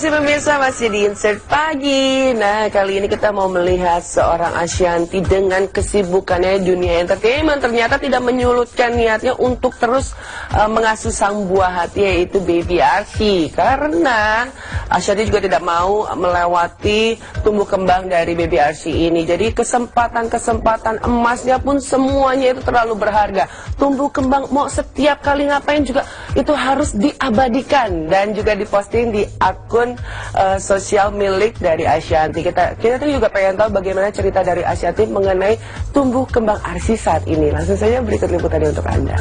kasih pemirsa, masih di Insert Pagi. Nah, kali ini kita mau melihat seorang Ashanty dengan kesibukannya di dunia entertainment. Ternyata tidak menyurutkan niatnya untuk terus mengasuh sang buah hati, yaitu Baby Arsy. Karena Ashanty juga tidak mau melewati tumbuh kembang dari Baby Arsy ini. Jadi kesempatan-kesempatan emasnya pun semuanya itu terlalu berharga. Tumbuh kembang mau setiap kali ngapain juga itu harus diabadikan dan juga diposting di akun sosial milik dari Ashanty. Kita tuh juga pengen tahu bagaimana cerita dari Ashanty mengenai tumbuh kembang Arsy saat ini. Langsung saja berikut liputannya untuk Anda.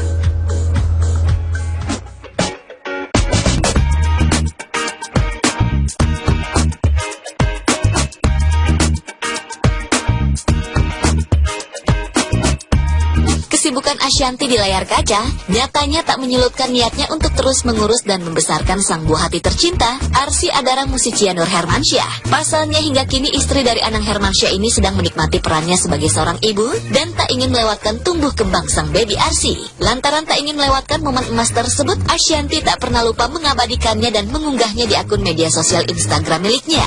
Kesibukan Ashanty di layar kaca nyatanya tak menyurutkan niatnya untuk terus mengurus dan membesarkan sang buah hati tercinta, Arsy Adara Musicia Nur Hermansyah. Pasalnya hingga kini istri dari Anang Hermansyah ini sedang menikmati perannya sebagai seorang ibu dan tak ingin melewatkan tumbuh kembang sang baby Arsy. Lantaran tak ingin melewatkan momen emas tersebut, Ashanty tak pernah lupa mengabadikannya dan mengunggahnya di akun media sosial Instagram miliknya.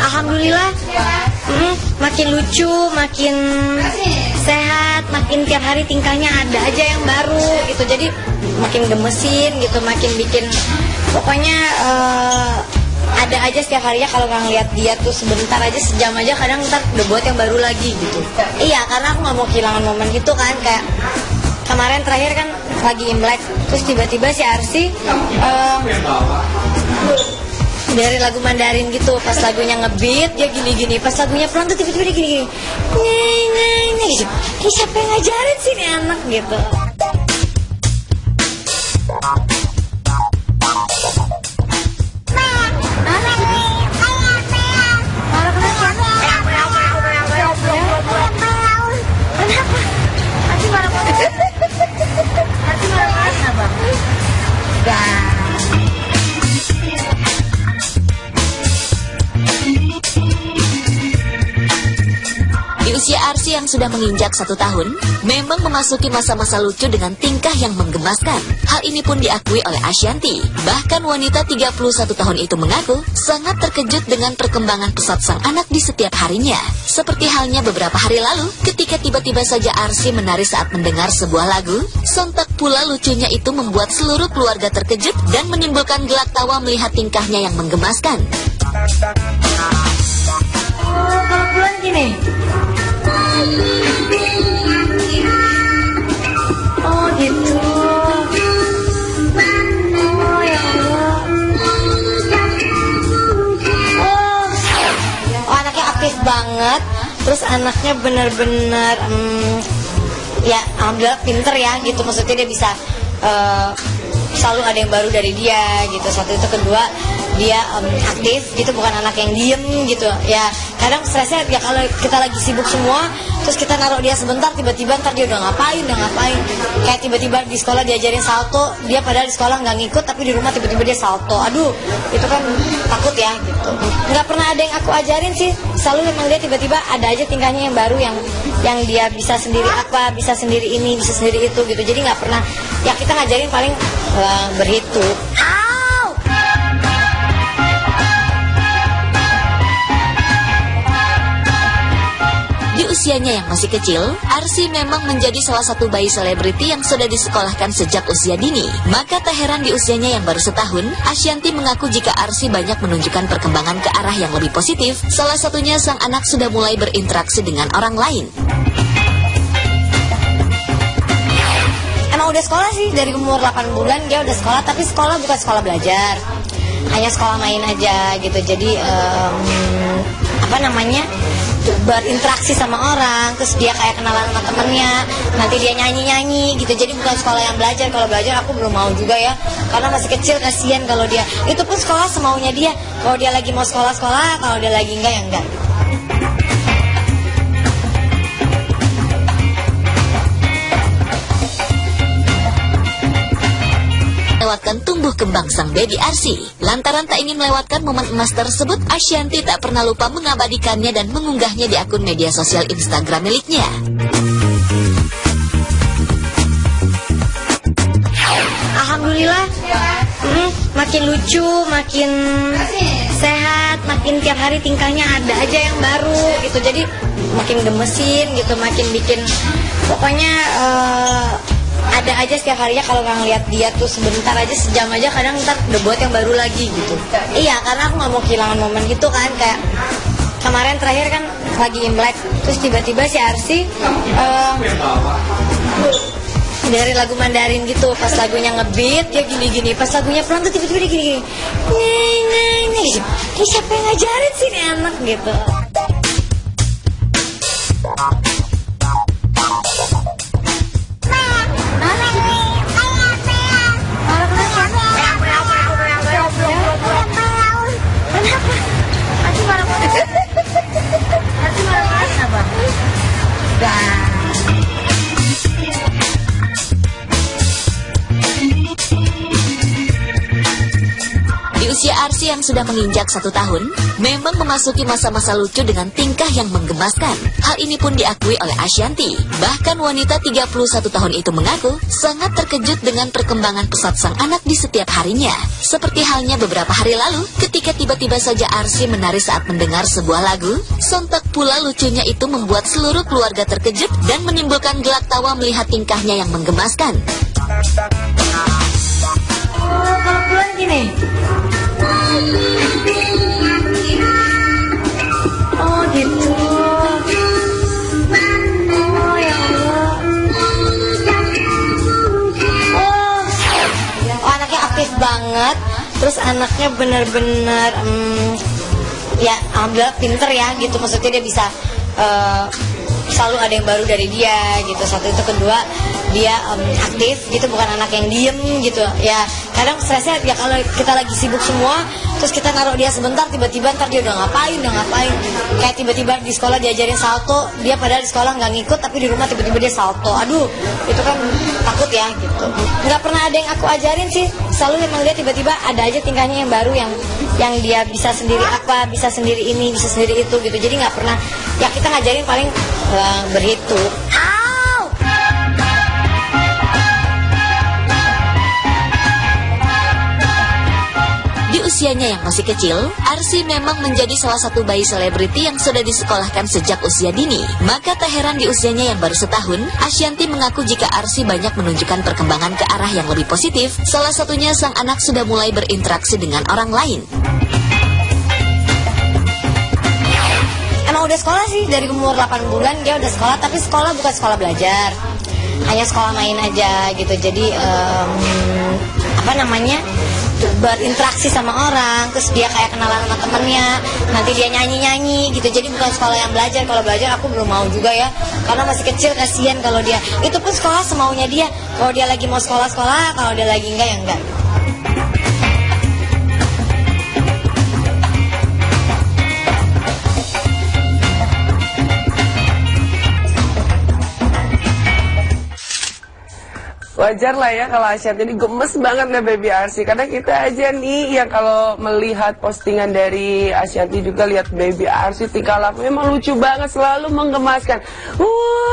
Alhamdulillah, makin lucu, makin sehat, makin tiap hari tingkahnya ada aja yang baru gitu. Jadi makin gemesin gitu, makin bikin pokoknya ada aja setiap harinya. Kalau nggak ngeliat dia tuh sebentar aja, sejam aja, kadang ntar udah buat yang baru lagi gitu. Iya, karena aku nggak mau kehilangan momen gitu kan. Kayak kemarin terakhir kan lagi Imlek, terus tiba-tiba si Arsy dari lagu Mandarin gitu, pas lagunya ngebeat dia gini-gini, pas lagunya pelan tuh tiba-tiba dia gini-gini, nyanyi gitu. Ini siapa yang ngajarin sih ini anak gitu. Usia Arsy yang sudah menginjak 1 tahun memang memasuki masa-masa lucu dengan tingkah yang menggemaskan. Hal ini pun diakui oleh Ashanty. Bahkan wanita 31 tahun itu mengaku sangat terkejut dengan perkembangan pesat sang anak di setiap harinya. Seperti halnya beberapa hari lalu ketika tiba-tiba saja Arsy menari saat mendengar sebuah lagu. Sontak pula lucunya itu membuat seluruh keluarga terkejut dan menimbulkan gelak tawa melihat tingkahnya yang menggemaskan. Kalau pulang gini. Oh gitu. Oh ya Allah. Oh anaknya aktif banget. Terus anaknya benar-benar ya alhamdulillah pinter ya gitu. Maksudnya dia bisa selalu ada yang baru dari dia gitu. Satu itu, kedua dia aktif gitu, bukan anak yang diem gitu ya. Kadang stresnya ya kalau kita lagi sibuk semua, terus kita naruh dia sebentar, tiba-tiba ntar dia udah ngapain. Kayak tiba-tiba di sekolah diajarin salto, dia padahal di sekolah nggak ngikut, tapi di rumah tiba-tiba dia salto. Aduh, itu kan takut ya gitu. Nggak pernah ada yang aku ajarin sih, selalu memang dia tiba-tiba ada aja tingkahnya yang baru, yang dia bisa sendiri apa, bisa sendiri ini, bisa sendiri itu gitu. Jadi nggak pernah ya kita ngajarin paling berhitung. Di usianya yang masih kecil, Arsy memang menjadi salah satu bayi selebriti yang sudah disekolahkan sejak usia dini. Maka tak heran di usianya yang baru setahun, Ashanty mengaku jika Arsy banyak menunjukkan perkembangan ke arah yang lebih positif. Salah satunya sang anak sudah mulai berinteraksi dengan orang lain. Emang udah sekolah sih, dari umur 8 bulan dia udah sekolah, tapi sekolah bukan sekolah belajar, hanya sekolah main aja gitu. Jadi berinteraksi sama orang, terus dia kayak kenalan sama temennya, nanti dia nyanyi-nyanyi gitu. Jadi bukan sekolah yang belajar. Kalau belajar aku belum mau juga ya, karena masih kecil, kasihan kalau dia. Itu pun sekolah semaunya dia. Kalau dia lagi mau sekolah, kalau dia lagi enggak ya enggak. Lewatkan tumbuh kembang sang baby Arsy. Lantaran tak ingin melewatkan momen emas tersebut, Ashanty tak pernah lupa mengabadikannya dan mengunggahnya di akun media sosial Instagram miliknya. alhamdulillah makin lucu, makin sehat, makin tiap hari tingkahnya ada aja yang baru gitu. Jadi makin gemesin gitu, makin bikin pokoknya ada aja setiap harinya. Kalau nggak ngeliat dia tuh sebentar aja, sejam aja, kadang ntar udah buat yang baru lagi gitu. Iya, karena aku nggak mau kehilangan momen gitu kan. Kayak kemarin terakhir kan lagi Imlek, terus tiba-tiba si Arsy dengerin lagu Mandarin gitu. Pas lagunya ngebeat dia gini-gini, pas lagunya pelan tuh tiba-tiba dia gini-gini, nih siapa yang ngajarin sih nih anak gitu. Di usia Arsy yang sudah menginjak 1 tahun, memang memasuki masa-masa lucu dengan tingkah yang menggemaskan. Hal ini pun diakui oleh Ashanty. Bahkan wanita 31 tahun itu mengaku sangat terkejut dengan perkembangan pesat sang anak di setiap harinya. Seperti halnya beberapa hari lalu, ketika tiba-tiba saja Arsy menari saat mendengar sebuah lagu, sontak pula lucunya itu membuat seluruh keluarga terkejut dan menimbulkan gelak tawa melihat tingkahnya yang menggemaskan. Oh, kalau pulang gini. Oh gitu. Oh ya Allah. Oh anaknya aktif banget. Terus anaknya benar-benar ya alhamdulillah pinter ya gitu. Maksudnya dia bisa selalu ada yang baru dari dia gitu. Satu itu, kedua dia aktif gitu, bukan anak yang diem gitu ya. Kadang stresnya ya kalau kita lagi sibuk semua, terus kita naruh dia sebentar, tiba-tiba ntar dia udah ngapain. Kayak tiba-tiba di sekolah diajarin salto, dia padahal di sekolah nggak ngikut, tapi di rumah tiba-tiba dia salto. Aduh, itu kan takut ya gitu. Nggak pernah ada yang aku ajarin sih, selalu memang dia tiba-tiba ada aja tingkahnya yang baru, yang dia bisa sendiri apa, bisa sendiri ini, bisa sendiri itu gitu. Jadi nggak pernah ya kita ngajarin paling berhitung. Di usianya yang masih kecil, Arsy memang menjadi salah satu bayi selebriti yang sudah disekolahkan sejak usia dini. Maka tak heran di usianya yang baru setahun, Ashanty mengaku jika Arsy banyak menunjukkan perkembangan ke arah yang lebih positif. Salah satunya sang anak sudah mulai berinteraksi dengan orang lain. Emang udah sekolah sih, dari umur 8 bulan dia udah sekolah, tapi sekolah bukan sekolah belajar, hanya sekolah main aja gitu. Jadi berinteraksi sama orang, terus dia kayak kenalan sama temennya, nanti dia nyanyi-nyanyi gitu. Jadi bukan sekolah yang belajar. Kalau belajar aku belum mau juga ya, karena masih kecil, kasihan kalau dia. Itu pun sekolah semaunya dia. Kalau dia lagi mau sekolah, kalau dia lagi enggak ya enggak. Wajar lah ya kalau Ashanty ini gemes banget nih baby Arsy. Karena kita aja nih yang kalau melihat postingan dari Ashanty juga lihat baby Arsy tingkah laku memang lucu banget, selalu menggemaskan.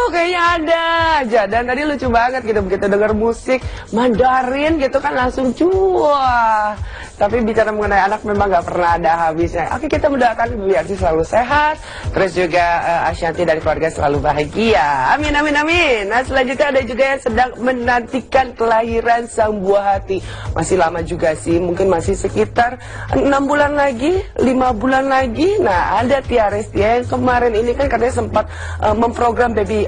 Kayaknya ada aja. Dan tadi lucu banget gitu, begitu dengar musik Mandarin gitu kan langsung cuah. Tapi bicara mengenai anak memang gak pernah ada habisnya. Oke, kita mendoakan baby Arsy selalu sehat, terus juga Ashanty dan keluarga selalu bahagia. Amin, amin, amin. Nah selanjutnya ada juga yang sedang menantikan kelahiran sang buah hati. Masih lama juga sih, mungkin masih sekitar 6 bulan lagi, 5 bulan lagi. Nah ada Tia Restia yang kemarin ini kan katanya sempat memprogram baby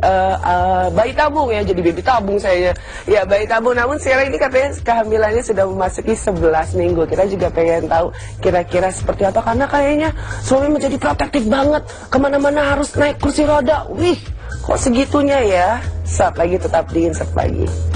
bayi tabung ya, jadi baby tabung saya ya, bayi tabung. Namun sekarang ini katanya kehamilannya sudah memasuki 11 minggu. Kita juga pengen tahu kira-kira seperti apa, karena kayaknya suami menjadi protektif banget, kemana-mana harus naik kursi roda. Wih, kok segitunya ya? Saat lagi tetap di Insert Pagi.